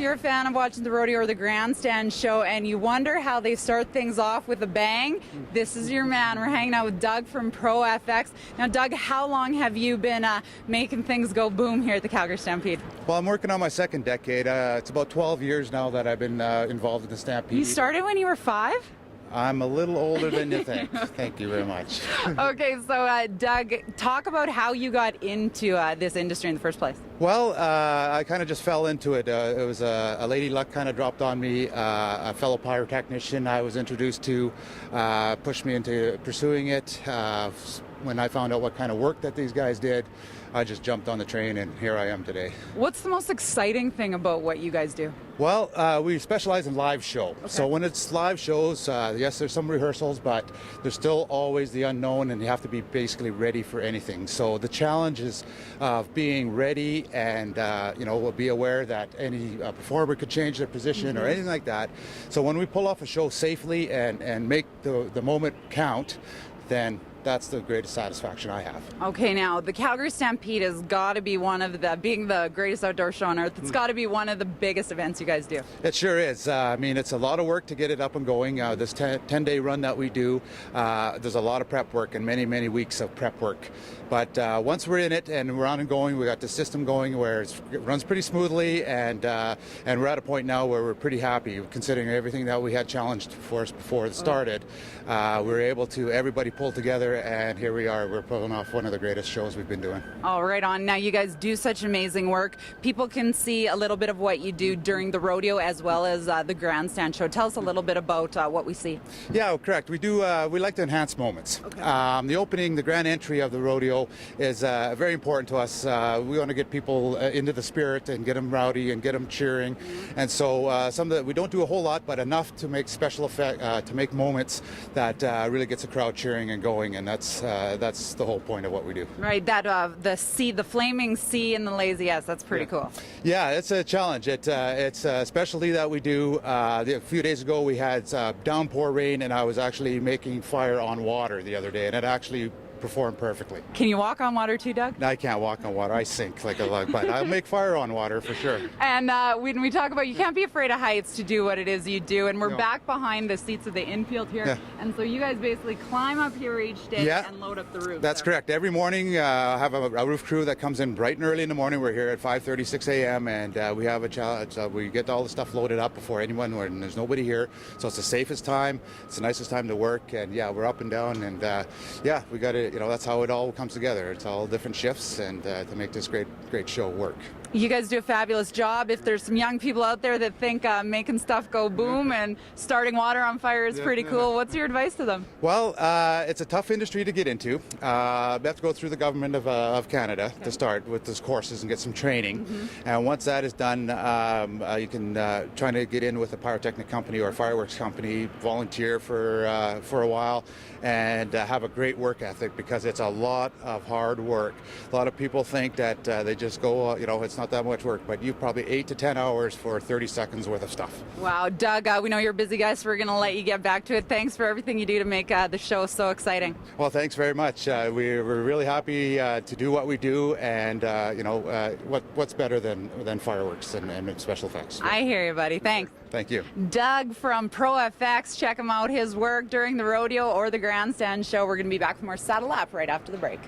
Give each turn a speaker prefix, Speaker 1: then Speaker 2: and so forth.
Speaker 1: you're a fan of watching the rodeo or the grandstand show and you wonder how they start things off with a bang, this is your man. We're hanging out with Doug from Pro FX. Now, Doug, how long have you been making things go boom here at the Calgary Stampede?
Speaker 2: Well, I'm working on my second decade. It's about 12 years now that I've been involved in the Stampede.
Speaker 1: You started when you were 5?
Speaker 2: I'm a little older than you think. Thank you very much.
Speaker 1: Okay, so Doug, talk about how you got into this industry in the first place.
Speaker 2: Well, I kind of just fell into it. It was a lady luck kind of dropped on me. A fellow pyrotechnician I was introduced to pushed me into pursuing it. When I found out what kind of work that these guys did, I just jumped on the train and here I am today.
Speaker 1: What's the most exciting thing about what you guys do?
Speaker 2: Well, we specialize in live show.
Speaker 1: Okay.
Speaker 2: So when it's live shows, yes, there's some rehearsals, but there's still always the unknown and you have to be basically ready for anything. So the challenge is of being ready and, be aware that any performer could change their position or anything like that. So when we pull off a show safely and make the moment count, then that's the greatest satisfaction I have.
Speaker 1: Okay, now the Calgary Stampede has got to be one of being the greatest outdoor show on earth, it's got to be one of the biggest events you guys do.
Speaker 2: It sure is. I mean, it's a lot of work to get it up and going. This 10-day run that we do, there's a lot of prep work and many, many weeks of prep work. But once we're in it and we're on and going, we got the system going where it runs pretty smoothly, and we're at a point now where we're pretty happy considering everything that we had challenged for us before it started. We were able to everybody pull together, and here we are. We're pulling off one of the greatest shows we've been doing.
Speaker 1: All right on. Now you guys do such amazing work. People can see a little bit of what you do during the rodeo as well as the grandstand show. Tell us a little bit about what we see.
Speaker 2: Yeah, correct. We do. We like to enhance moments.
Speaker 1: Okay.
Speaker 2: The opening, the grand entry of the rodeo is very important to us. We want to get people into the spirit and get them rowdy and get them cheering. And so we don't do a whole lot, but enough to make special effect, to make moments that really gets the crowd cheering and going. And that's the whole point of what we do.
Speaker 1: Right, that the flaming sea and the lazy S, that's pretty cool.
Speaker 2: Yeah, it's a challenge. It's a specialty that we do. A few days ago we had downpour rain, and I was actually making fire on water the other day, and it actually performed perfectly.
Speaker 1: Can you walk on water too, Doug?
Speaker 2: I can't walk on water. I sink like a lug, but I'll make fire on water for sure.
Speaker 1: And when we talk about, you can't be afraid of heights to do what it is you do, and we're back behind the seats of the Infield here, and so you guys basically climb up here each day and load up the roof.
Speaker 2: That's correct. Every morning I have a roof crew that comes in bright and early in the morning. We're here at 5:30, 6 a.m. and we have a challenge. We get all the stuff loaded up before anyone, and there's nobody here, so it's the safest time, it's the nicest time to work, and we're up and down, and we got to, that's how it all comes together. It's all different shifts, and to make this great show work.
Speaker 1: You guys do a fabulous job. If there's some young people out there that think making stuff go boom and starting water on fire is pretty cool, what's your advice to them?
Speaker 2: Well, it's a tough industry to get into. You have to go through the government of Canada to start with those courses and get some training. And once that is done, you can try to get in with a pyrotechnic company or a fireworks company, volunteer for a while, and have a great work ethic, because it's a lot of hard work. A lot of people think that they just go, it's not that much work, but you've probably 8 to 10 hours for 30 seconds worth of stuff.
Speaker 1: Wow, Doug, we know you're a busy guy, so we're going to let you get back to it. Thanks for everything you do to make the show so exciting.
Speaker 2: Well, thanks very much. We're really happy to do what we do, and what's better than fireworks and special effects.
Speaker 1: I hear you, buddy. Thanks.
Speaker 2: Thank you.
Speaker 1: Doug from Pro FX. Check him out, his work during the rodeo or the grandstand show. We're going to be back for more Saddle Up right after the break.